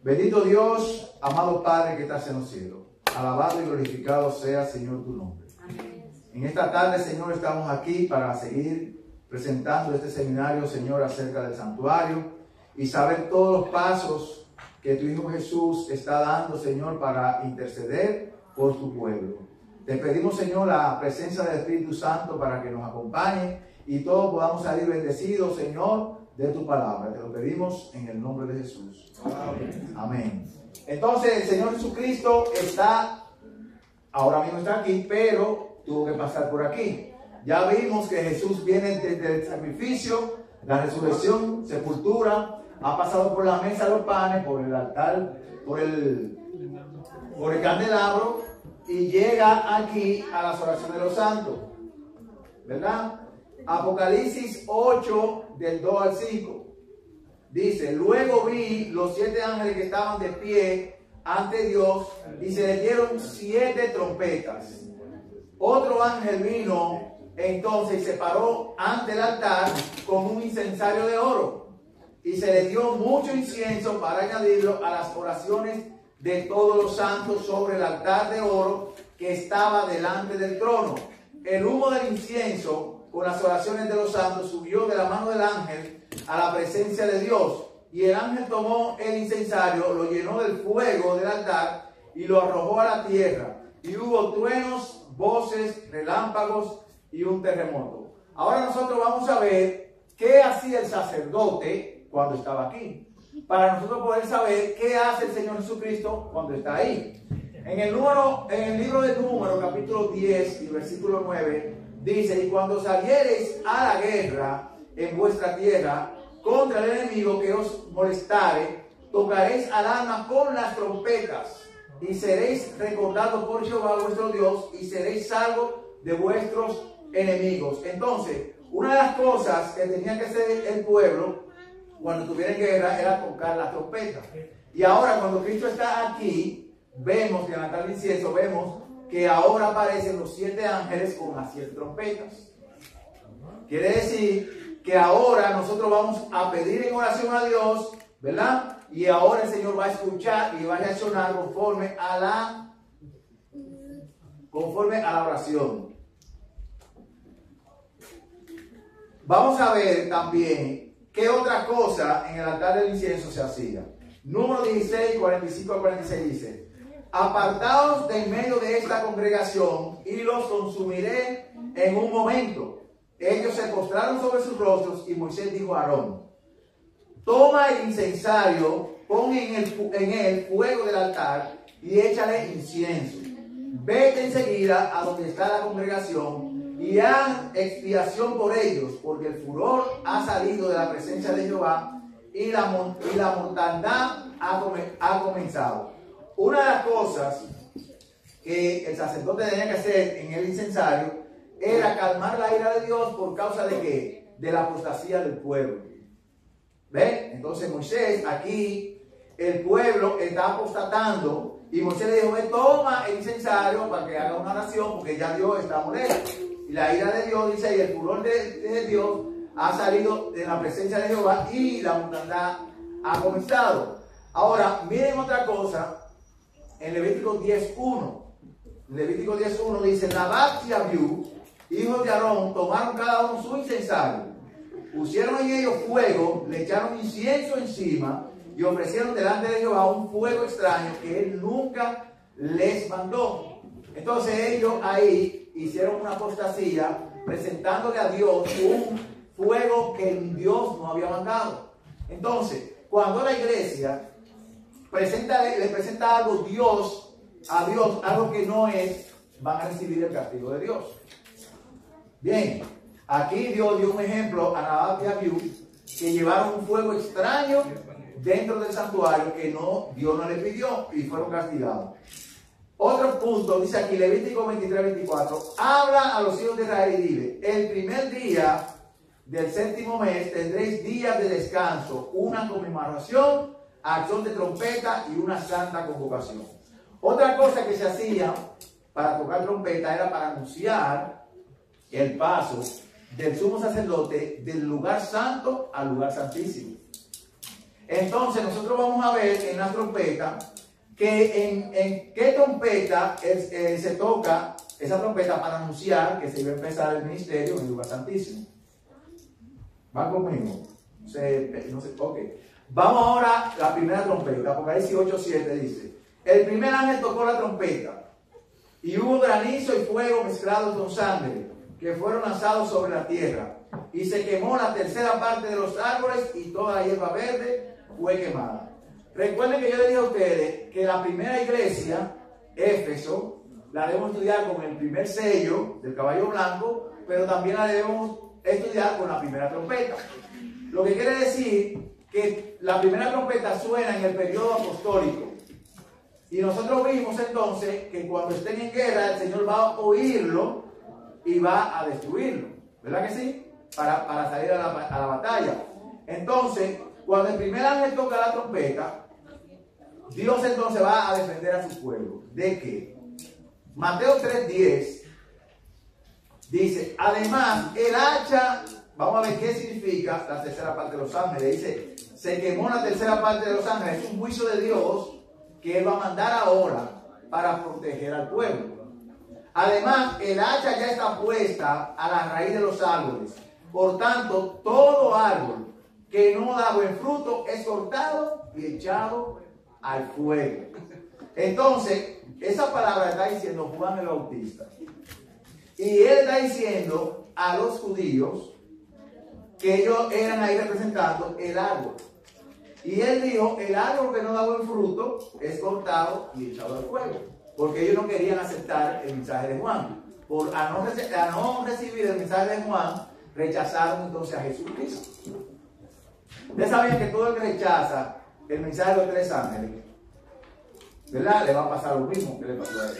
Bendito Dios, amado Padre que estás en los cielos. Alabado y glorificado sea, Señor, tu nombre. Amén. En esta tarde, Señor, estamos aquí para seguir presentando este seminario, Señor, acerca del santuario y saber todos los pasos que tu Hijo Jesús está dando, Señor, para interceder por tu pueblo. Te pedimos, Señor, la presencia del Espíritu Santo para que nos acompañe y todos podamos salir bendecidos, Señor, de tu palabra. Te lo pedimos en el nombre de Jesús. Amén. Amén. Entonces, el Señor Jesucristo ahora mismo está aquí, pero tuvo que pasar por aquí. Ya vimos que Jesús viene desde el sacrificio, la resurrección, sepultura, ha pasado por la mesa de los panes, por el altar, por el candelabro, y llega aquí a las oraciones de los santos, ¿verdad? Apocalipsis 8, del 2 al 5. Dice: luego vi los 7 ángeles que estaban de pie ante Dios y se les dieron 7 trompetas. Otro ángel vino entonces y se paró ante el altar con un incensario de oro y se le dio mucho incienso para añadirlo a las oraciones de todos los santos sobre el altar de oro que estaba delante del trono. El humo del incienso con las oraciones de los santos subió de la mano del ángel a la presencia de Dios, y el ángel tomó el incensario, lo llenó del fuego del altar y lo arrojó a la tierra, y hubo truenos, voces, relámpagos y un terremoto. Ahora nosotros vamos a ver qué hacía el sacerdote cuando estaba aquí, para nosotros poder saber qué hace el Señor Jesucristo cuando está ahí. En el libro de Números, capítulo 10 y versículo 9, dice: y cuando saliereis a la guerra en vuestra tierra contra el enemigo que os molestare, tocaréis alarma con las trompetas, y seréis recordados por Jehová vuestro Dios, y seréis salvos de vuestros enemigos. Entonces, una de las cosas que tenía que hacer el pueblo cuando tuviera guerra era tocar las trompetas. Y ahora, cuando Cristo está aquí, vemos que en la tarde incienso, vemos que ahora aparecen los 7 ángeles con las 7 trompetas. Quiere decir que ahora nosotros vamos a pedir en oración a Dios, ¿verdad? Y ahora el Señor va a escuchar y va a reaccionar conforme a la oración. Vamos a ver también qué otra cosa en el altar del incienso se hacía. Número 16, 45 al 46 dice: apartaos de en medio de esta congregación y los consumiré en un momento. Ellos se postraron sobre sus rostros y Moisés dijo a Aarón: toma el incensario, pon en él fuego del altar y échale incienso. Vete enseguida a donde está la congregación y haz expiación por ellos, porque el furor ha salido de la presencia de Jehová y la mortandad ha comenzado. Una de las cosas que el sacerdote tenía que hacer en el incensario era calmar la ira de Dios por causa de ¿qué? De la apostasía del pueblo. ¿Ven? Entonces Moisés, aquí el pueblo está apostatando y Moisés le dijo: toma el incensario para que haga una oración, porque ya Dios está molesto. Y la ira de Dios, dice, y el furor de Dios ha salido de la presencia de Jehová y la mortandad ha comenzado. Ahora, miren otra cosa. En Levítico 10.1, Levítico 10.1 dice: Nadab y Abiú, hijos de Aarón, tomaron cada uno su incensario, pusieron en ellos fuego, le echaron incienso encima y ofrecieron delante de Jehová un fuego extraño que él nunca les mandó. Entonces ellos ahí hicieron una apostasía, presentándole a Dios un fuego que Dios no había mandado. Entonces, cuando la iglesia le presenta algo a Dios, algo que no es, van a recibir el castigo de Dios. Bien, aquí Dios dio un ejemplo a Nadab y Abiú, que llevaron un fuego extraño dentro del santuario que Dios no les pidió y fueron castigados. Otro punto, dice aquí Levítico 23-24, habla a los hijos de Israel y dile: el primer día del 7º mes tendréis días de descanso, una conmemoración, acción de trompeta y una santa convocación. Otra cosa que se hacía para tocar trompeta era para anunciar el paso del sumo sacerdote del lugar santo al lugar santísimo. Entonces nosotros vamos a ver en la trompeta que en qué trompeta se toca esa trompeta para anunciar que se iba a empezar el ministerio en el lugar santísimo. ¿Van conmigo? No sé, ok. Vamos ahora a la primera trompeta. Apocalipsis 8:7 dice: el primer ángel tocó la trompeta y hubo granizo y fuego mezclados con sangre que fueron lanzados sobre la tierra, y se quemó la tercera parte de los árboles y toda la hierba verde fue quemada. Recuerden que yo les dije a ustedes que la primera iglesia, Éfeso, la debemos estudiar con el primer sello del caballo blanco, pero también la debemos estudiar con la primera trompeta. Lo que quiere decir que la primera trompeta suena en el periodo apostólico. Y nosotros vimos entonces que cuando estén en guerra, el Señor va a oírlo y va a destruirlo. ¿Verdad que sí? Para salir a la batalla. Entonces, cuando el primer ángel toca la trompeta, Dios entonces va a defender a su pueblo. ¿De qué? Mateo 3:10 dice: además, el hacha, vamos a ver qué significa la tercera parte de los ángeles. Dice: se quemó la tercera parte de los ángeles. Es un juicio de Dios que Él va a mandar ahora para proteger al pueblo. Además, el hacha ya está puesta a la raíz de los árboles. Por tanto, todo árbol que no da buen fruto es cortado y echado al fuego. Entonces, esa palabra está diciendo Juan el Bautista. Y él está diciendo a los judíos que ellos eran ahí representando el árbol. Y él dijo: el árbol que no da buen fruto es cortado y echado al fuego. Porque ellos no querían aceptar el mensaje de Juan. A no recibir el mensaje de Juan, rechazaron entonces a Jesucristo. Ustedes saben que todo el que rechaza el mensaje de los tres ángeles, ¿verdad?, le va a pasar lo mismo que le pasó a él.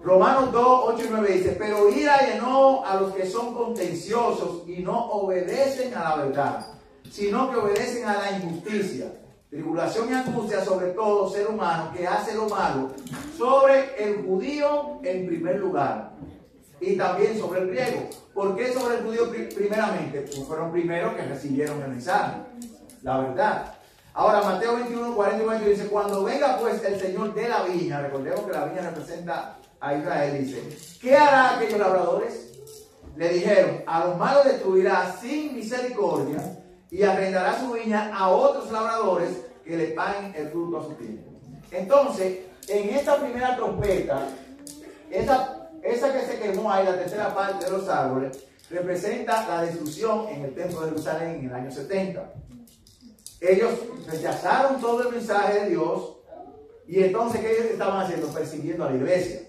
Romanos 2:8-9 dice: pero ira y enojo a los que son contenciosos y no obedecen a la verdad, sino que obedecen a la injusticia. Tribulación y angustia sobre todo ser humano que hace lo malo, sobre el judío en primer lugar, y también sobre el griego. ¿Por qué sobre el judío primeramente? Pues fueron primeros que recibieron el mensaje, la verdad. Ahora Mateo 21:40 dice: cuando venga pues el Señor de la viña, recordemos que la viña representa a Israel, dice: ¿qué hará aquellos labradores? Le dijeron: a los malos destruirá sin misericordia y arrendará su viña a otros labradores que le paguen el fruto a su tiempo. Entonces, en esta primera trompeta, esa que se quemó ahí, la tercera parte de los árboles, representa la destrucción en el templo de Jerusalén en el año 70. Ellos rechazaron todo el mensaje de Dios, y entonces, ¿qué ellos estaban haciendo? Persiguiendo a la iglesia,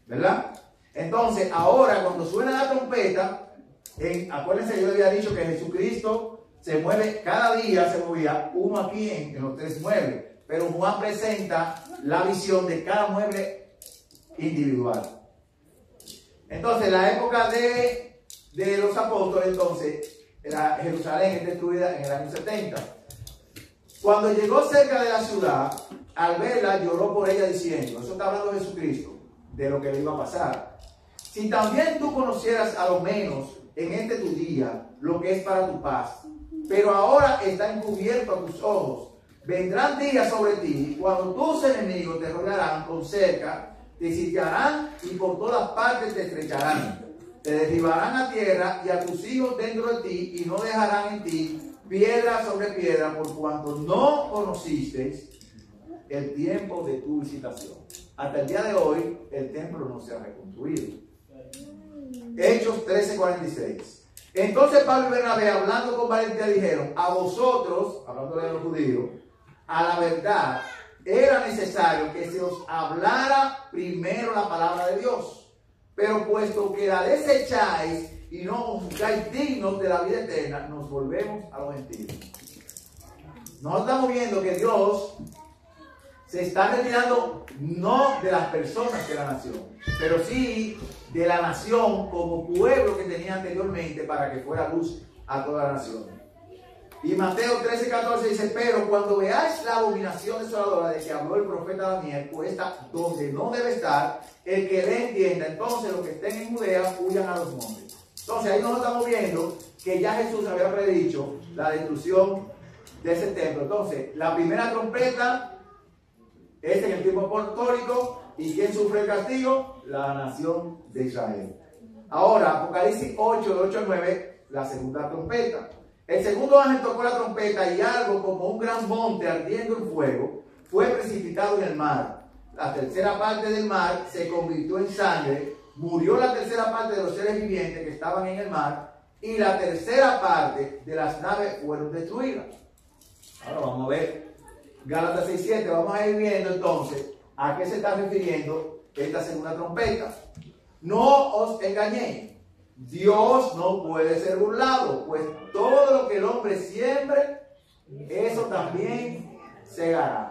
¿verdad? Entonces, ahora cuando suena la trompeta, acuérdense, yo les había dicho que Jesucristo se mueve, cada día se movía uno aquí en los tres muebles, pero Juan presenta la visión de cada mueble individual. Entonces, la época de los apóstoles, entonces, Jerusalén es destruida en el año 70. Cuando llegó cerca de la ciudad, al verla lloró por ella diciendo, eso está hablando de Jesucristo, de lo que le iba a pasar: si también tú conocieras a lo menos en este tu día lo que es para tu paz, pero ahora está encubierto a tus ojos. Vendrán días sobre ti cuando tus enemigos te rodearán con cerca, te sitiarán y por todas partes te estrecharán. Te derribarán a tierra y a tus hijos dentro de ti, y no dejarán en ti piedra sobre piedra, por cuanto no conocisteis el tiempo de tu visitación. Hasta el día de hoy el templo no se ha reconstruido. Hechos 13:46. Entonces Pablo y Bernabé, hablando con valentía, dijeron: a vosotros, hablando de los judíos, a la verdad era necesario que se os hablara primero la palabra de Dios, pero puesto que la desecháis y no os juzgáis dignos de la vida eterna, nos volvemos a los gentiles. Nosotros estamos viendo que Dios se está retirando no de las personas de la nación, pero sí de la nación como pueblo que tenía anteriormente, para que fuera luz a toda la nación. Y Mateo 13:14 dice: pero cuando veáis la abominación desoladora de que habló el profeta Daniel, puesta donde no debe estar, el que le entienda, entonces los que estén en Judea huyan a los montes. Entonces ahí nosotros estamos viendo que ya Jesús había predicho la destrucción de ese templo. Entonces, la primera trompeta es en el tiempo apostólico. ¿Y quién sufre el castigo? La nación de Israel. Ahora, Apocalipsis 8, de 8 al 9, la segunda trompeta. El segundo ángel tocó la trompeta y algo como un gran monte ardiendo en fuego fue precipitado en el mar. La tercera parte del mar se convirtió en sangre, murió la tercera parte de los seres vivientes que estaban en el mar y la tercera parte de las naves fueron destruidas. Ahora vamos a ver Gálatas 6:7, vamos a ir viendo entonces a qué se está refiriendo esta segunda trompeta. No os engañéis, Dios no puede ser burlado, pues todo lo que el hombre siembre, eso también segará.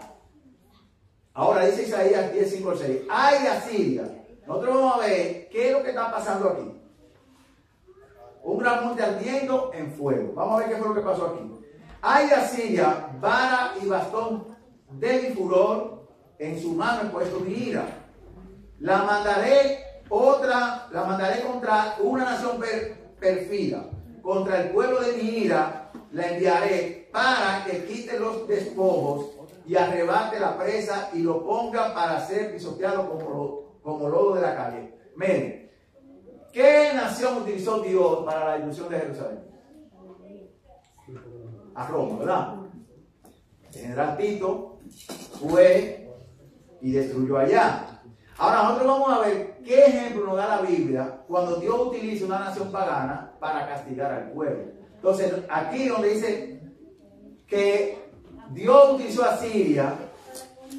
Ahora dice Isaías 10:5-6, ay de Asiria. Nosotros vamos a ver qué es lo que está pasando aquí. Un gran monte ardiendo en fuego. Vamos a ver qué fue lo que pasó aquí. Ay de Asiria, vara y bastón de mi furor, en su mano he puesto mi ira. La mandaré contra una nación perfida, contra el pueblo de mi ira, la enviaré para que quite los despojos y arrebate la presa y lo ponga para ser pisoteado como lodo de la calle. Miren, ¿qué nación utilizó Dios para la destrucción de Jerusalén? A Roma, ¿verdad? El general Tito fue y destruyó allá. Ahora nosotros vamos a ver qué ejemplo nos da la Biblia cuando Dios utiliza una nación pagana para castigar al pueblo. Entonces, aquí donde dice que Dios utilizó a Siria,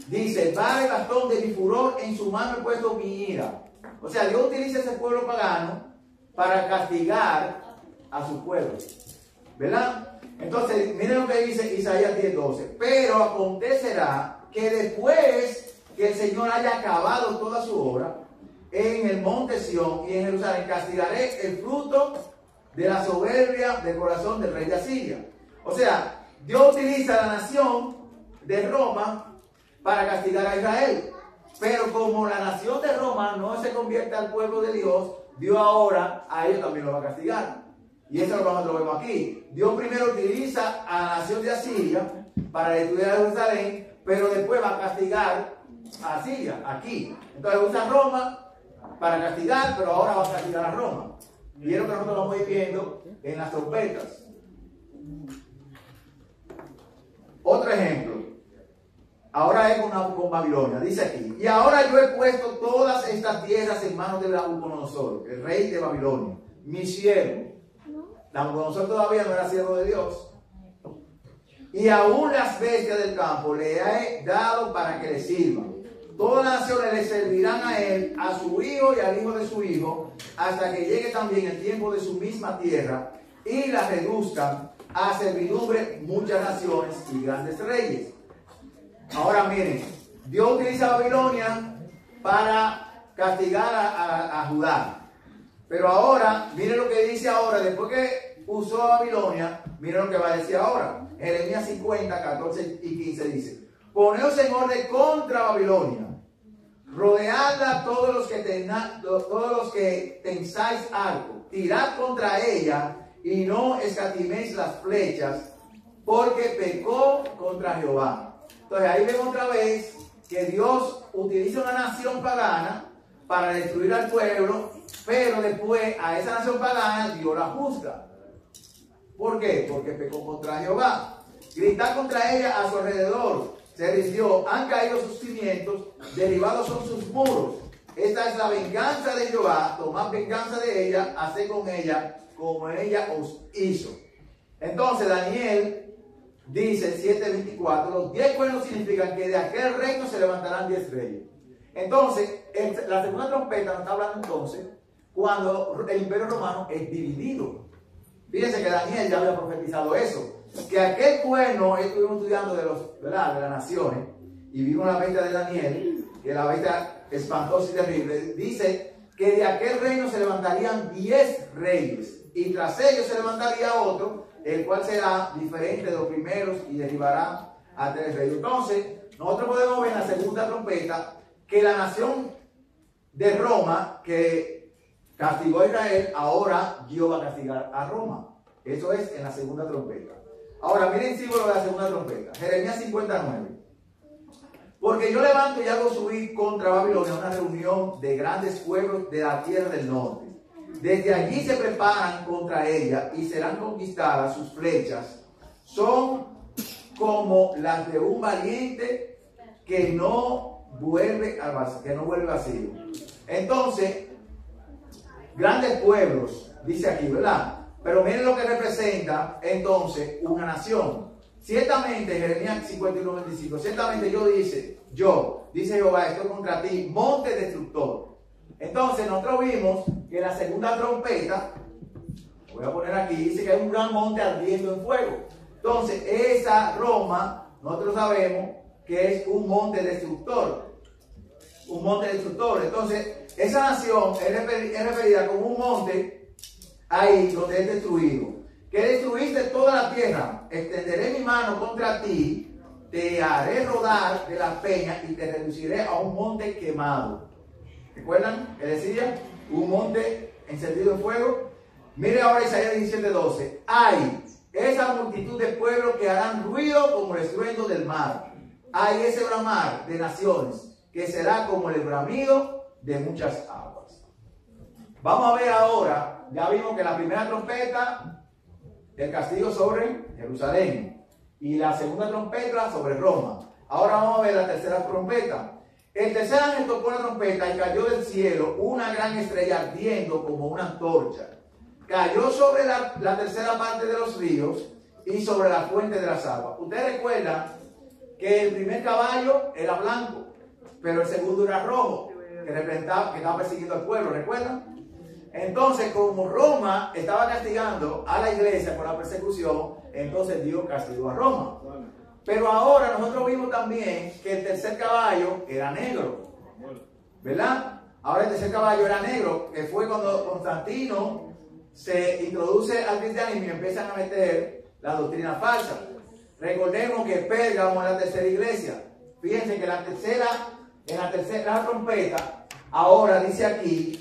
dice, vara y bastón de mi furor, en su mano he puesto mi ira. O sea, Dios utiliza ese pueblo pagano para castigar a su pueblo, ¿verdad? Entonces, miren lo que dice Isaías 10:12. Pero acontecerá que después que el Señor haya acabado toda su obra en el monte Sión y en Jerusalén, castigaré el fruto de la soberbia del corazón del rey de Asiria. O sea, Dios utiliza a la nación de Roma para castigar a Israel. Pero como la nación de Roma no se convierte al pueblo de Dios, Dios ahora a ellos también lo va a castigar. Y eso es lo que nosotros vemos aquí. Dios primero utiliza a la nación de Asiria para destruir a Jerusalén, pero después va a castigar a Asiria, aquí. Entonces usa Roma para castigar, pero ahora va a castigar a Roma. Y es lo que nosotros vamos a ir viendo en las trompetas. Otro ejemplo. Ahora es con Babilonia. Dice aquí, y ahora yo he puesto todas estas tierras en manos de Nabucodonosor, el rey de Babilonia, mi siervo. Nabucodonosor todavía no era siervo de Dios. Y aún las bestias del campo le he dado para que le sirvan. Todas las naciones le servirán a él, a su hijo y al hijo de su hijo, hasta que llegue también el tiempo de su misma tierra y la reduzcan a servidumbre muchas naciones y grandes reyes. Ahora miren, Dios utiliza a Babilonia para castigar a Judá. Pero ahora, miren lo que dice ahora, después que usó a Babilonia, miren lo que va a decir ahora. Jeremías 50, 14 y 15 dice, poneos en orden contra Babilonia, rodeadla todos los que tensáis arco, tirad contra ella y no escatiméis las flechas, porque pecó contra Jehová. Entonces ahí vemos otra vez que Dios utiliza una nación pagana para destruir al pueblo, pero después a esa nación pagana Dios la juzga. ¿Por qué? Porque pecó contra Jehová. Gritad contra ella a su alrededor. Se rindió, han caído sus cimientos, derribados son sus muros. Esta es la venganza de Jehová, tomad venganza de ella, haced con ella como ella os hizo. Entonces Daniel dice 7:24, los 10 cuernos significan que de aquel reino se levantarán 10 reyes. Entonces, la segunda trompeta nos está hablando entonces cuando el imperio romano es dividido. Fíjense que Daniel ya había profetizado eso. Que aquel cuerno, estuvimos estudiando de las naciones, y vimos la bestia de Daniel, que la bestia espantosa y terrible, dice que de aquel reino se levantarían 10 reyes, y tras ellos se levantaría otro, el cual será diferente de los primeros y derribará a 3 reyes. Entonces, nosotros podemos ver en la segunda trompeta que la nación de Roma, que castigó a Israel, ahora Dios va a castigar a Roma. Eso es en la segunda trompeta. Ahora miren el símbolo de la segunda trompeta. Jeremías 59. Porque yo levanto y hago subir contra Babilonia una reunión de grandes pueblos de la tierra del norte. Desde allí se preparan contra ella y serán conquistadas sus flechas. Son como las de un valiente que no vuelve vacío. Entonces, grandes pueblos, dice aquí, ¿verdad? Pero miren lo que representa entonces una nación. Ciertamente, Jeremías 51:25, ciertamente dice Jehová, estoy contra ti, monte destructor. Entonces nosotros vimos que la segunda trompeta, voy a poner aquí, dice que hay un gran monte ardiendo en fuego. Entonces esa Roma, nosotros sabemos que es un monte destructor. Un monte destructor. Entonces esa nación es referida como un monte ahí donde es destruido. Que destruiste toda la tierra, extenderé mi mano contra ti, te haré rodar de la peña y te reduciré a un monte quemado. ¿Recuerdan que decía? Un monte encendido en fuego. Mire ahora Isaías 17:12. Hay esa multitud de pueblos que harán ruido como el estruendo del mar. Hay ese bramar de naciones que será como el bramido de muchas aguas. Vamos a ver ahora, ya vimos que la primera trompeta, el castigo sobre Jerusalén, y la segunda trompeta sobre Roma. Ahora vamos a ver la tercera trompeta. El tercer ángel tocó la trompeta y cayó del cielo una gran estrella ardiendo como una antorcha. Cayó sobre la tercera parte de los ríos y sobre la fuente de las aguas. Ustedes recuerdan que el primer caballo era blanco, pero el segundo era rojo, que representaba que estaba persiguiendo al pueblo, ¿recuerdan? Entonces, como Roma estaba castigando a la iglesia por la persecución, entonces Dios castigó a Roma. Pero ahora nosotros vimos también que el tercer caballo era negro, ¿verdad? Ahora el tercer caballo era negro, que fue cuando Constantino se introduce al cristianismo y empiezan a meter la doctrina falsa. Recordemos que Pérgamo es la tercera iglesia. Fíjense que en la tercera trompeta, ahora dice aquí,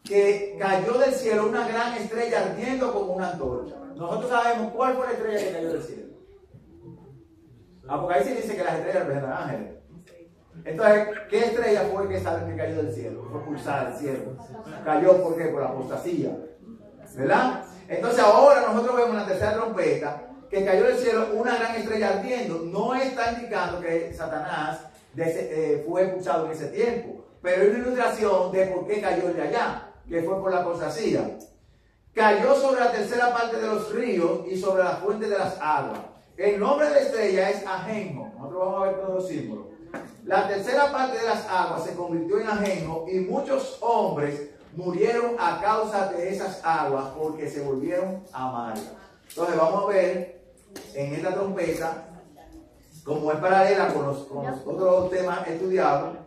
que cayó del cielo una gran estrella ardiendo como una antorcha. Nosotros sabemos cuál fue la estrella que cayó del cielo. Apocalipsis dice que las estrellas representan ángeles. Entonces, ¿qué estrella fue que cayó del cielo? Fue pulsada del cielo. Cayó, ¿por qué? Por la apostasía, ¿verdad? Entonces ahora nosotros vemos en la tercera trompeta que cayó del cielo una gran estrella ardiendo. No está indicando que Satanás fue expulsado en ese tiempo, pero es una ilustración de por qué cayó de allá, que fue por la apostasía. Cayó sobre la tercera parte de los ríos y sobre la fuente de las aguas. El nombre de la estrella es Ajenjo. Nosotros vamos a ver todos los símbolos. La tercera parte de las aguas se convirtió en Ajenjo y muchos hombres murieron a causa de esas aguas porque se volvieron amargas. Entonces vamos a ver en esta trompeta, como es paralela con los otros temas estudiados,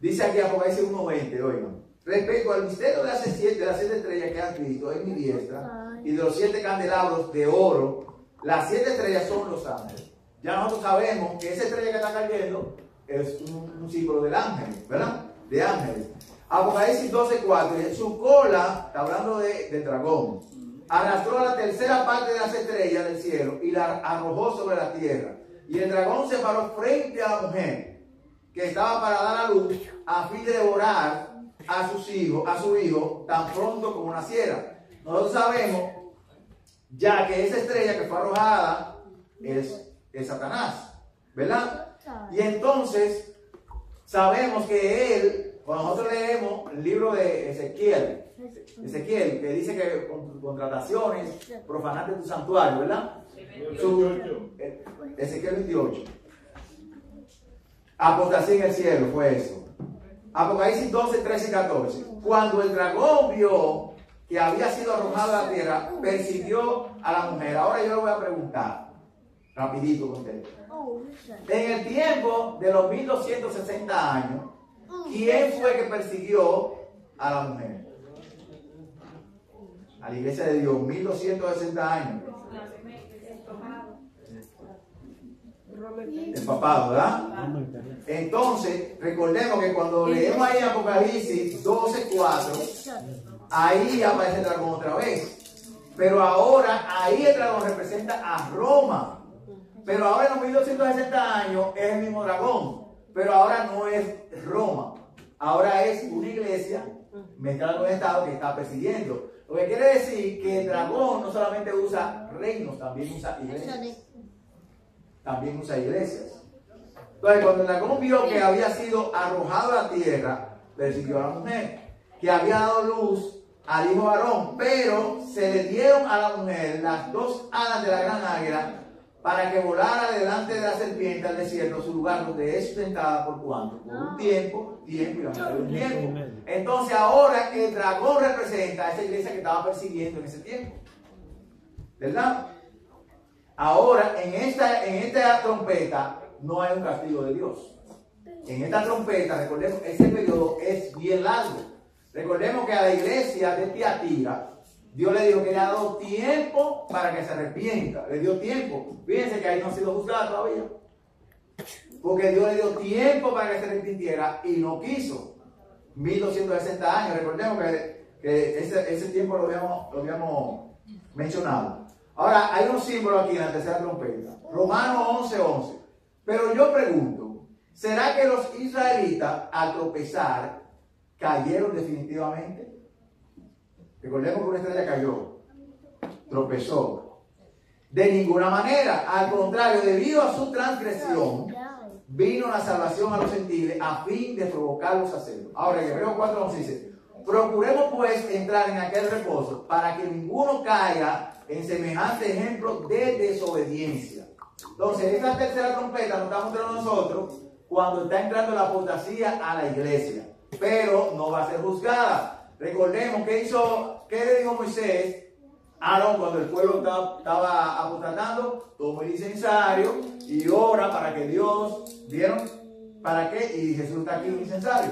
dice aquí Apocalipsis 1:20, oigan. Respecto al misterio de las 7 estrellas que has visto en mi diestra y de los 7 candelabros de oro, las 7 estrellas son los ángeles. Ya nosotros sabemos que esa estrella que está cayendo es un símbolo del ángel, ¿verdad? De ángeles. Apocalipsis 12:4, su cola, está hablando del dragón, arrastró la tercera parte de las estrellas del cielo y la arrojó sobre la tierra. Y el dragón se paró frente a la mujer que estaba para dar a luz a fin de devorar a su hijo tan pronto como naciera. Nosotros sabemos ya que esa estrella que fue arrojada es Satanás, ¿verdad? Y entonces sabemos que él, cuando nosotros leemos el libro de Ezequiel, que dice que con contrataciones profanaste tu santuario, ¿verdad? Ezequiel 28. Apostasía en el cielo fue eso. Apocalipsis 12, 13 y 14. Cuando el dragón vio que había sido arrojado a la tierra, persiguió a la mujer. Ahora yo le voy a preguntar, rapidito con ustedes. En el tiempo de los 1260 años, ¿quién fue que persiguió a la mujer? A la iglesia de Dios, 1260 años. El papado, ¿verdad? Entonces, recordemos que cuando leemos ahí Apocalipsis 12:4, ahí aparece el dragón otra vez. Pero ahora, ahí el dragón representa a Roma. Pero ahora en los 1260 años es el mismo dragón, pero ahora no es Roma, ahora es una iglesia mezclada con el Estado que está persiguiendo. Lo que quiere decir que el dragón no solamente usa reinos, también usa iglesias. También usa iglesias. Entonces, cuando el dragón vio que había sido arrojado a la tierra, persiguió a la mujer, que había dado luz al hijo varón, pero se le dieron a la mujer las dos alas de la gran águila para que volara delante de la serpiente al desierto, su lugar donde es sustentada por cuánto, por un tiempo y la mitad de un tiempo. Entonces ahora el dragón representa a esa iglesia que estaba persiguiendo en ese tiempo, ¿verdad? Ahora en esta trompeta no hay un castigo de Dios. En esta trompeta, recordemos, ese periodo es bien largo. Recordemos que a la iglesia de Tiatira Dios le dijo que le ha dado tiempo para que se arrepienta. Le dio tiempo. Fíjense que ahí no ha sido juzgada todavía. Porque Dios le dio tiempo para que se arrepintiera y no quiso. 1260 años. Recordemos que ese tiempo lo habíamos mencionado. Ahora, hay un símbolo aquí en la tercera trompeta. Romanos 11:11. Pero yo pregunto, ¿será que los israelitas al tropezar cayeron definitivamente? Recordemos que una estrella cayó, tropezó. De ninguna manera, al contrario, debido a su transgresión, vino la salvación a los gentiles a fin de provocarlos a hacerlo. Ahora, en Hebreos 4:11 dice, procuremos pues entrar en aquel reposo para que ninguno caiga en semejante ejemplo de desobediencia. Entonces, esta tercera trompeta nos está mostrando nosotros cuando está entrando la apostasía a la iglesia, pero no va a ser juzgada. Recordemos ¿qué le dijo Moisés a Aarón cuando el pueblo estaba apostatando? Toma el incensario y ora para que Dios, ¿vieron? ¿Para qué? Y Jesús está aquí en el incensario.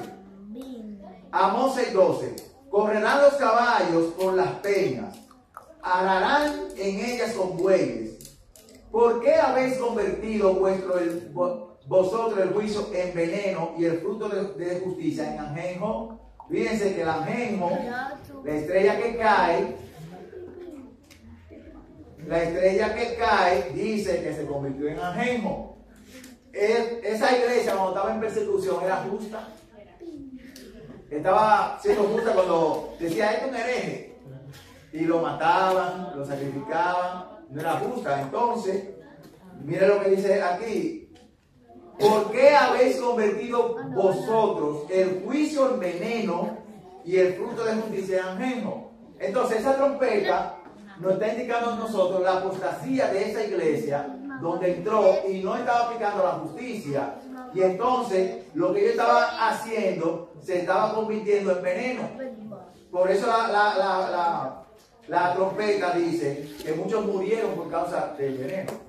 Amós 6:12. Correrán los caballos por las peñas, ararán en ellas con bueyes. ¿Por qué habéis convertido vosotros el juicio en veneno y el fruto de justicia en ajenjo? Fíjense que el ajenjo, la estrella que cae, dice que se convirtió en ajenjo. Esa iglesia cuando estaba en persecución era justa. Estaba siendo justa cuando decía, esto es un hereje. Y lo mataban, lo sacrificaban. No era justa. Entonces, mire lo que dice aquí. ¿Por qué habéis convertido vosotros el juicio en veneno y el fruto de justicia en ajenjo? Entonces esa trompeta nos está indicando a nosotros la apostasía de esa iglesia donde entró y no estaba aplicando la justicia. Y entonces lo que ellos estaban haciendo se estaba convirtiendo en veneno. Por eso la trompeta dice que muchos murieron por causa del veneno.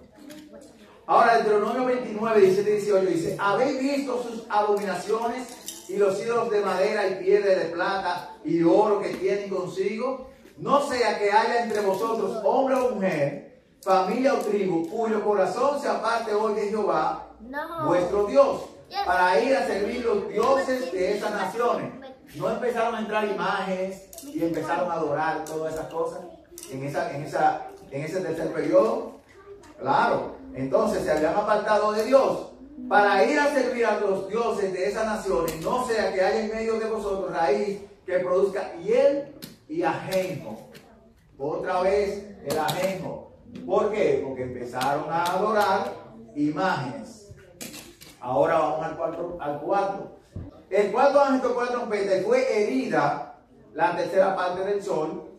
Ahora, Deuteronomio 29, 17 y 18 dice, ¿habéis visto sus abominaciones y los ídolos de madera y piedra de plata y oro que tienen consigo? No sea que haya entre vosotros hombre o mujer, familia o tribu, cuyo corazón se aparte hoy de Jehová, vuestro Dios, para ir a servir los dioses de esas naciones. No empezaron a entrar imágenes y empezaron a adorar todas esas cosas en ese tercer periodo. Claro. Entonces se habían apartado de Dios para ir a servir a los dioses de esas naciones, no sea que haya en medio de vosotros raíz que produzca hiel y ajenjo. Otra vez el ajenjo. ¿Por qué? Porque empezaron a adorar imágenes. Ahora vamos al cuarto. El cuarto ángel tocó la trompeta y fue herida la tercera parte del sol,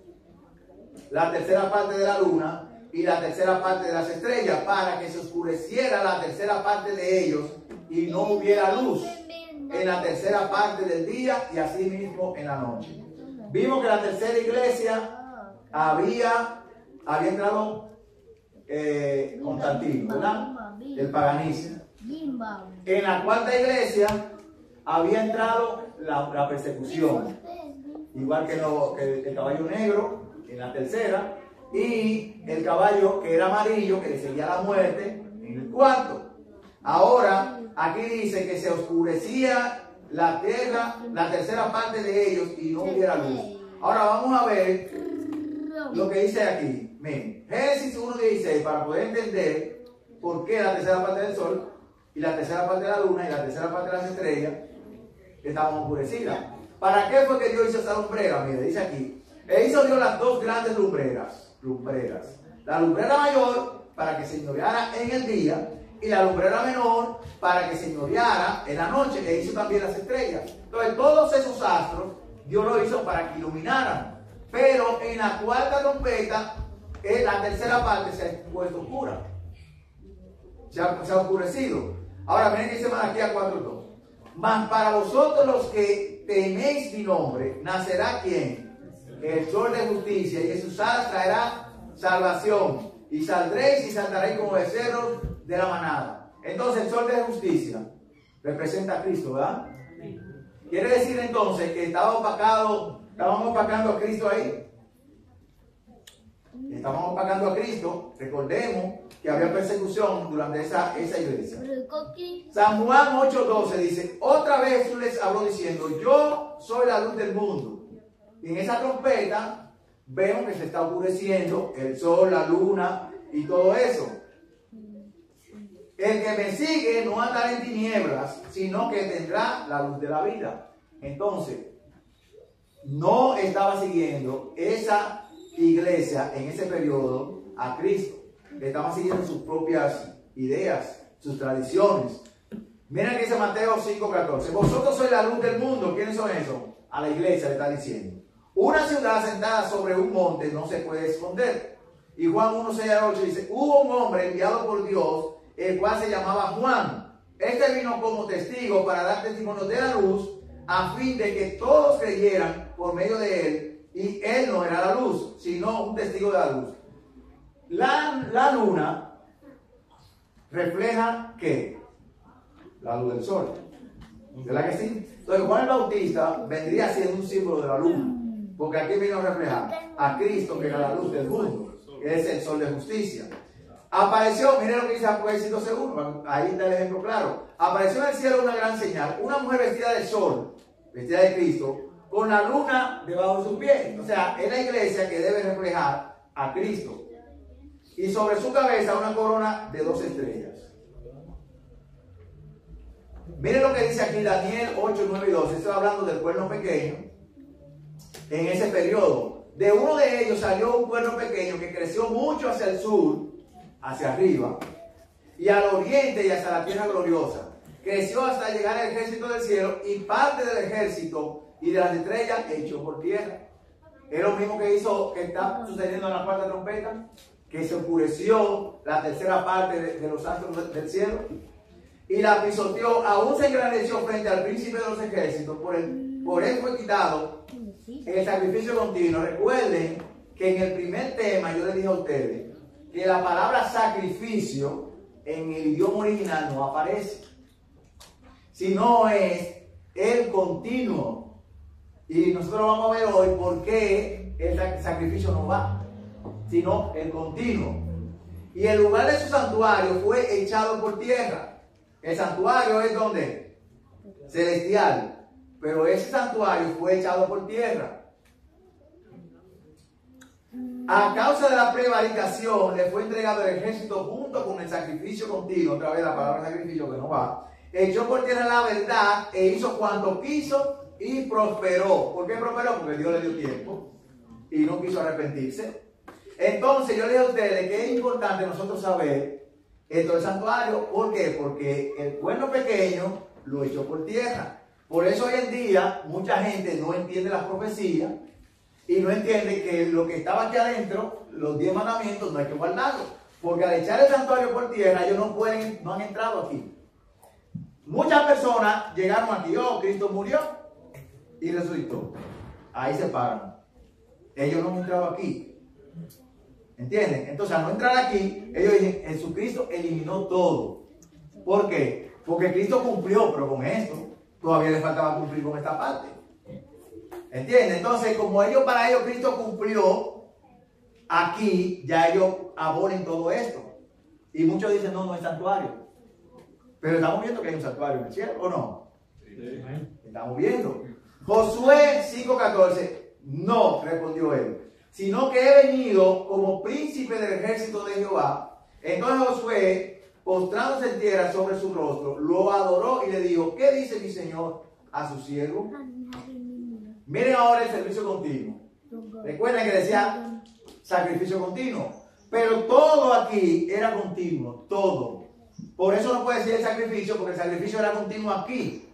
la tercera parte de la luna y la tercera parte de las estrellas, para que se oscureciera la tercera parte de ellos y no hubiera luz en la tercera parte del día y así mismo en la noche. Vimos que la tercera iglesia había entrado Constantino, ¿verdad? El paganismo. En la cuarta iglesia había entrado la persecución, igual que el caballo negro en la tercera, y el caballo que era amarillo, que le seguía la muerte, en el cuarto. Ahora, aquí dice que se oscurecía la tierra, la tercera parte de ellos, y no hubiera luz. Ahora vamos a ver lo que dice aquí. Miren, Génesis 1:16, para poder entender por qué la tercera parte del sol y la tercera parte de la luna y la tercera parte de las estrellas estaban oscurecidas. ¿Para qué fue que Dios hizo esa lumbrera? Mire, dice aquí, hizo Dios las dos grandes lumbreras. La lumbrera mayor para que señoreara en el día y la lumbrera menor para que señoreara en la noche. E hizo también las estrellas. Entonces todos esos astros Dios lo hizo para que iluminaran. Pero en la cuarta trompeta, la tercera parte se ha puesto oscura. Se ha oscurecido. Ahora miren que dice Malaquías 4:2. Mas para vosotros los que teméis mi nombre, nacerá ¿quién? El sol de justicia, y en sus alas traerá salvación. Y saldréis y saltaréis como becerros de la manada. Entonces el sol de justicia representa a Cristo, ¿verdad? Quiere decir entonces que estábamos opacando a Cristo ahí. Estamos opacando a Cristo. Recordemos que había persecución durante esa iglesia. San Juan 8:12 dice, otra vez Jesús les habló diciendo, yo soy la luz del mundo. Y en esa trompeta vemos que se está oscureciendo el sol, la luna y todo eso. El que me sigue no andará en tinieblas, sino que tendrá la luz de la vida. Entonces, no estaba siguiendo esa iglesia en ese periodo a Cristo. Estaba siguiendo sus propias ideas, sus tradiciones. Miren que dice Mateo 5:14. Vosotros sois la luz del mundo. ¿Quiénes son esos? A la iglesia le está diciendo. Una ciudad sentada sobre un monte no se puede esconder. Y Juan 1:6-8 dice, hubo un hombre enviado por Dios, el cual se llamaba Juan. Este vino como testigo para dar testimonio de la luz, a fin de que todos creyeran por medio de él. Y él no era la luz, sino un testigo de la luz. La luna refleja ¿qué? La luz del sol. ¿Verdad que sí? Entonces Juan el Bautista vendría siendo un símbolo de la luna. Porque aquí vino a reflejar a Cristo, que era la luz del mundo, que es el sol de justicia. Apareció, miren lo que dice Apocalipsis 12:1, ahí está el ejemplo claro. Apareció en el cielo una gran señal, una mujer vestida de sol, vestida de Cristo, con la luna debajo de sus pies. O sea, es la iglesia que debe reflejar a Cristo. Y sobre su cabeza una corona de 2 estrellas. Miren lo que dice aquí Daniel 8:9-12. Estoy hablando del cuerno pequeño. En ese periodo, de uno de ellos salió un cuerno pequeño que creció mucho hacia el sur, hacia arriba, y al oriente y hacia la tierra gloriosa. Creció hasta llegar al ejército del cielo, y parte del ejército y de las estrellas echó por tierra. Es lo mismo que está sucediendo en la cuarta trompeta, que se oscureció la tercera parte de los astros del cielo, y la pisoteó, aún se engrandeció frente al príncipe de los ejércitos, por él fue quitado el sacrificio continuo. Recuerden que en el primer tema yo les dije a ustedes que la palabra sacrificio en el idioma original no aparece, sino es el continuo. Y nosotros vamos a ver hoy por qué el sacrificio no va, sino el continuo. Y el lugar de su santuario fue echado por tierra. El santuario es donde celestial. Pero ese santuario fue echado por tierra. A causa de la prevaricación le fue entregado el ejército junto con el sacrificio continuo. Otra vez la palabra sacrificio que no va. Echó por tierra la verdad e hizo cuanto quiso y prosperó. ¿Por qué prosperó? Porque Dios le dio tiempo y no quiso arrepentirse. Entonces yo le digo a ustedes que es importante nosotros saber esto del santuario. ¿Por qué? Porque el cuerno pequeño lo echó por tierra. Por eso hoy en día mucha gente no entiende las profecías y no entiende que lo que estaba aquí adentro, los 10 mandamientos, no hay que guardarlos. Porque al echar el santuario por tierra, ellos no han entrado aquí. Muchas personas llegaron aquí, Cristo murió y resucitó. Ahí se paran. Ellos no han entrado aquí. ¿Entienden? Entonces al no entrar aquí, ellos dicen, Jesucristo eliminó todo. ¿Por qué? Porque Cristo cumplió, pero con esto todavía les faltaba cumplir con esta parte. ¿Entienden? Entonces, como para ellos Cristo cumplió, aquí ya ellos abolen todo esto. Y muchos dicen, no es santuario. Pero estamos viendo que hay un santuario en el cielo, ¿o no? Sí. Estamos viendo. Josué 5:14, no, respondió él, sino que he venido como príncipe del ejército de Jehová. Entonces Josué postrándose en tierra sobre su rostro, lo adoró y le dijo, ¿qué dice mi señor a su siervo? Miren ahora el servicio continuo. Recuerden que decía sacrificio continuo, pero todo aquí era continuo, todo. Por eso no puede decir el sacrificio, porque el sacrificio era continuo aquí,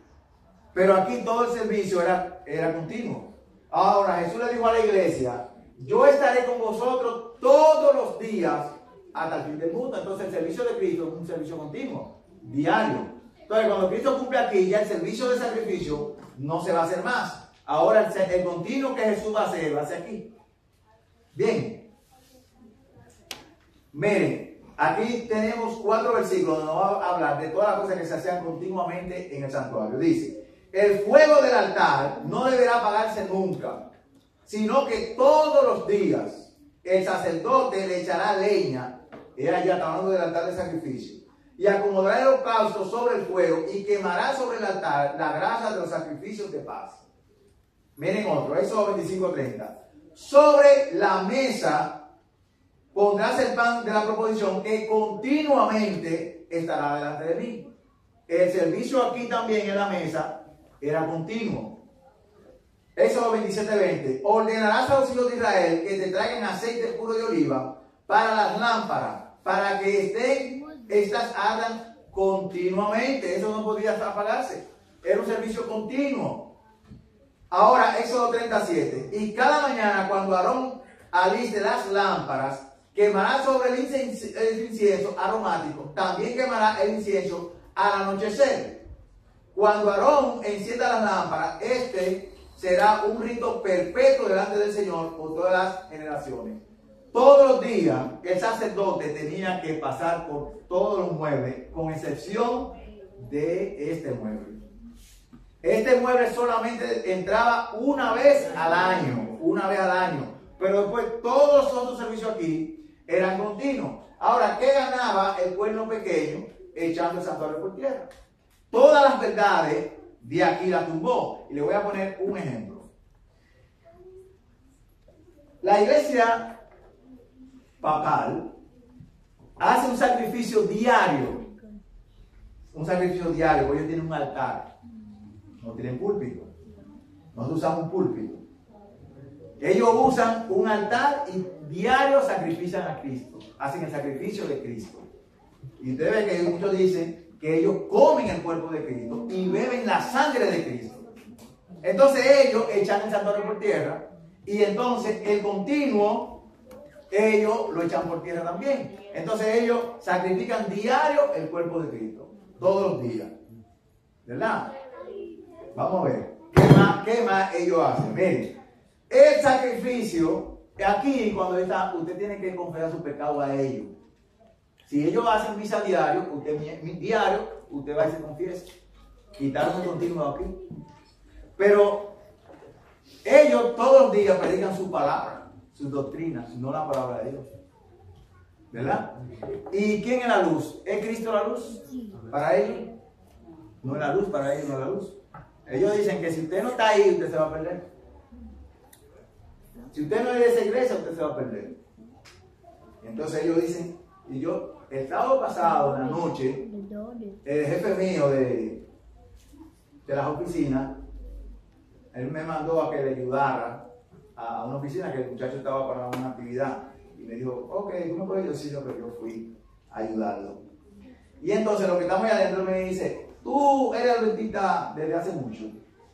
pero aquí todo el servicio era continuo. Ahora Jesús le dijo a la iglesia, yo estaré con vosotros todos los días hasta el fin del mundo. Entonces el servicio de Cristo es un servicio continuo, diario. Entonces cuando Cristo cumple aquí, ya el servicio de sacrificio no se va a hacer más. Ahora el continuo que Jesús va a hacer aquí. Bien. Miren, aquí tenemos 4 versículos donde nos va a hablar de todas las cosas que se hacían continuamente en el santuario. Dice, el fuego del altar no deberá apagarse nunca, sino que todos los días el sacerdote le echará leña, ella ya está hablando del altar de sacrificio, y acomodará el holocausto sobre el fuego y quemará sobre el altar la grasa de los sacrificios de paz. Miren otro, Éxodo 25:30. Sobre la mesa pondrás el pan de la proposición que continuamente estará delante de mí. El servicio aquí también en la mesa era continuo. Éxodo 27:20. Ordenarás a los hijos de Israel que te traigan aceite puro de oliva para las lámparas, para que estas ardan continuamente. Eso no podía apagarse. Era un servicio continuo. Ahora, Éxodo 37. Y cada mañana cuando Aarón aliste las lámparas, quemará sobre el incienso aromático. También quemará el incienso al anochecer. Cuando Aarón encienda las lámparas, este será un rito perpetuo delante del Señor por todas las generaciones. Todos los días el sacerdote tenía que pasar por todos los muebles, con excepción de este mueble. Este mueble solamente entraba una vez al año, pero después todos los otros servicios aquí eran continuos. Ahora, ¿qué ganaba el cuerno pequeño echando el santuario por tierra? Todas las verdades de aquí las tumbó. Y le voy a poner un ejemplo. La iglesia papal hace un sacrificio diario. Porque ellos tienen un altar. No tienen púlpito. Nosotros usamos un púlpito. Ellos usan un altar y diario sacrifican a Cristo. Hacen el sacrificio de Cristo. Y ustedes ven que muchos dicen que ellos comen el cuerpo de Cristo y beben la sangre de Cristo. Entonces ellos echan el santuario por tierra y entonces el continuo ellos lo echan por tierra también. Entonces ellos sacrifican diario el cuerpo de Cristo, todos los días. ¿Verdad? Vamos a ver. ¿Qué más ellos hacen? Miren, el sacrificio, aquí cuando usted tiene que confesar su pecado a ellos. Si ellos hacen misa diario, usted va y se confiesa. Quitaron el continuo aquí. Pero ellos todos los días predican su palabra, sus doctrinas, no la palabra de Dios. ¿Verdad? ¿Y quién es la luz? ¿Es Cristo la luz? Para ellos. No es la luz, para ellos no es la luz. Ellos dicen que si usted no está ahí, usted se va a perder. Si usted no es de esa iglesia, usted se va a perder. Entonces ellos dicen, y yo, el sábado pasado, en la noche, el jefe mío de las oficinas, él me mandó a que le ayudara a una oficina que el muchacho estaba para una actividad. Y me dijo, ok, ¿tú me puedes decir? Pero yo fui a ayudarlo. Y entonces lo que estamos ahí adentro me dice, tú eres adventista desde hace mucho.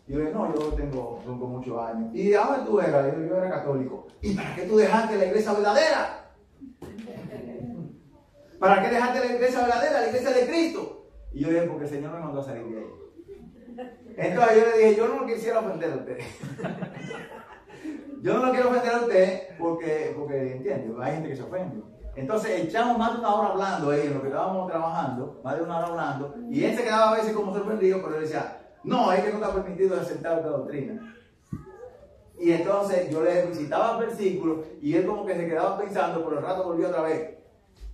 Y yo le dije, no, yo tengo muchos años. ¿Y de dónde tú eras? Yo era católico. ¿Y para qué tú dejaste la iglesia verdadera? ¿Para qué dejaste la iglesia verdadera, la iglesia de Cristo? Y yo le dije, porque el Señor me mandó a salir de ahí. Entonces yo le dije, yo no quisiera ofender a usted. Yo no lo quiero ofender a usted porque entiende, hay gente que se ofende. Entonces echamos más de una hora hablando ahí en lo que estábamos trabajando, más de una hora hablando, y él se quedaba a veces como sorprendido, pero él decía, no, es que no está permitido aceptar esta doctrina. Y entonces yo le citaba el versículo y él como que se quedaba pensando, por el rato volvió otra vez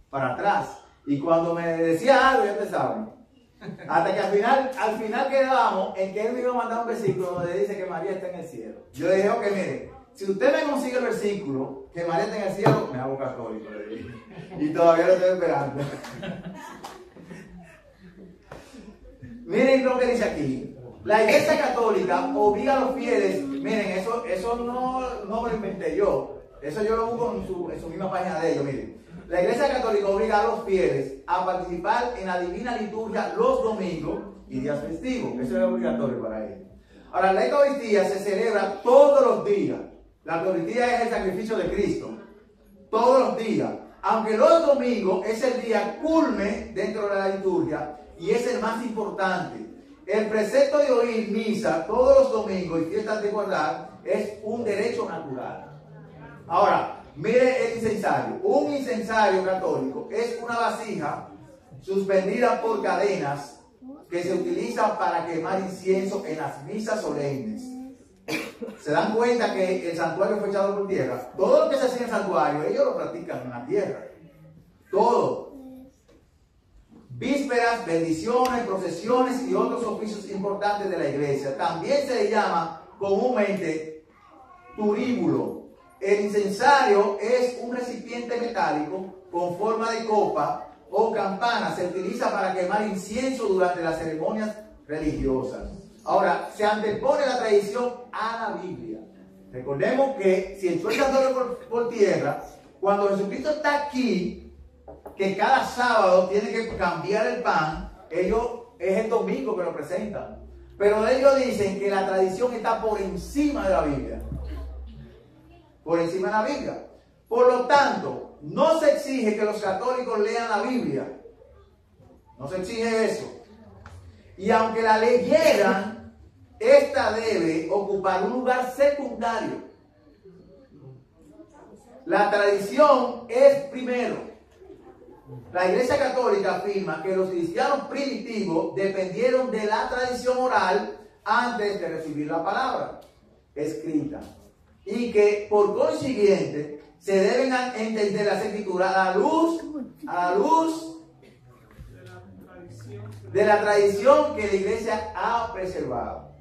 para atrás. Y cuando me decía algo, ya te saben. Hasta que al final quedábamos en que él me iba a mandar un versículo donde dice que María está en el cielo. Yo le dije, ok, mire, si usted me consigue el versículo que María está en el cielo, me hago católico. Y todavía lo estoy esperando. Miren lo que dice aquí. La Iglesia Católica obliga a los fieles, miren, eso no lo inventé yo, eso yo lo busco en su misma página de ellos, miren. La Iglesia Católica obliga a los fieles a participar en la divina liturgia los domingos y días festivos. Eso es obligatorio para ellos. Ahora, la Eucaristía se celebra todos los días. La Eucaristía es el sacrificio de Cristo. Todos los días. Aunque los domingos es el día culme dentro de la liturgia y es el más importante. El precepto de oír misa todos los domingos y fiestas de guardar es un derecho natural. Ahora, mire el incensario. Un incensario católico es una vasija suspendida por cadenas que se utiliza para quemar incienso en las misas solemnes. Se dan cuenta que el santuario fue echado por tierra. Todo lo que se hace en el santuario, ellos lo practican en la tierra. Todo. Vísperas, bendiciones, procesiones y otros oficios importantes de la iglesia. También se le llama comúnmente turíbulo. El incensario es un recipiente metálico con forma de copa o campana. Se utiliza para quemar incienso durante las ceremonias religiosas. Ahora, se antepone la tradición a la Biblia. Recordemos que si echó el santuario por tierra, cuando Jesucristo está aquí, que cada sábado tiene que cambiar el pan, ellos es el domingo que lo presentan. Pero ellos dicen que la tradición está por encima de la Biblia. Por encima de la Biblia. Por lo tanto, no se exige que los católicos lean la Biblia. No se exige eso. Y aunque la leyeran, esta debe ocupar un lugar secundario. La tradición es primero. La Iglesia Católica afirma que los cristianos primitivos dependieron de la tradición oral antes de recibir la palabra escrita. Y que por consiguiente se deben entender las escrituras a la luz de la tradición que la iglesia ha preservado.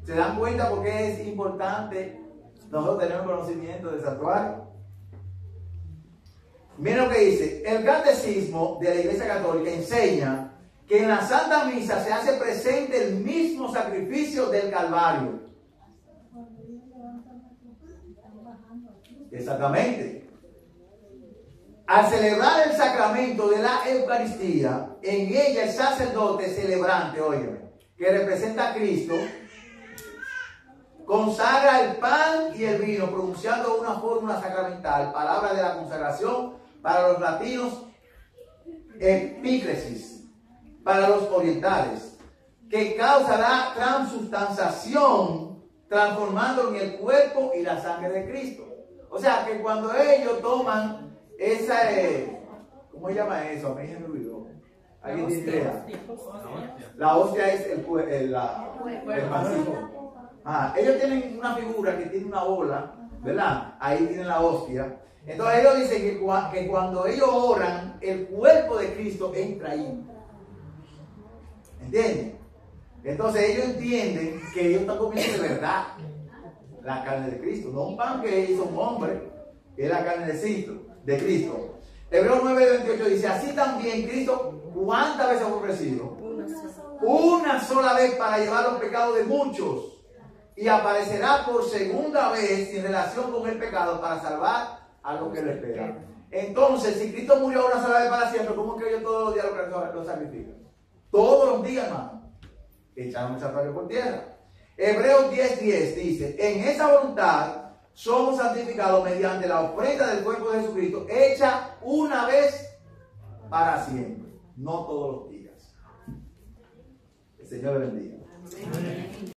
¿Se dan cuenta por qué es importante nosotros tener conocimiento del santuario? Miren lo que dice. El catecismo de la Iglesia Católica enseña que en la Santa Misa se hace presente el mismo sacrificio del Calvario. Exactamente. Al celebrar el sacramento de la Eucaristía, en ella el sacerdote celebrante, óyeme, que representa a Cristo, consagra el pan y el vino, pronunciando una fórmula sacramental, palabra de la consagración para los latinos, epíclesis para los orientales, que causará transubstanciación, transformándolo en el cuerpo y la sangre de Cristo. O sea, que cuando ellos toman esa, ¿cómo se llama eso? A mí se me olvidó. ¿Alguien tiene idea? La hostia es el macizo. Ellos tienen una figura que tiene una bola, ¿verdad? Ahí tienen la hostia. Entonces ellos dicen que cuando ellos oran, el cuerpo de Cristo entra ahí. ¿Entienden? Entonces ellos entienden que ellos están comiendo de verdad la carne de Cristo, no un pan que hizo un hombre, que es la carne de Cristo. Hebreos 9:28 dice, así también Cristo, ¿cuántas veces ha ofrecido? Una sola vez para llevar los pecados de muchos, y aparecerá por segunda vez en relación con el pecado para salvar a los que lo esperan. Entonces, si Cristo murió una sola vez para siempre, ¿cómo es que ellos todos los días lo sacrifican? Todos los días, hermano. Echaron el santuario por tierra. Hebreos 10:10 dice, en esa voluntad somos santificados mediante la ofrenda del cuerpo de Jesucristo, hecha una vez para siempre, no todos los días. El Señor le bendiga. Amén.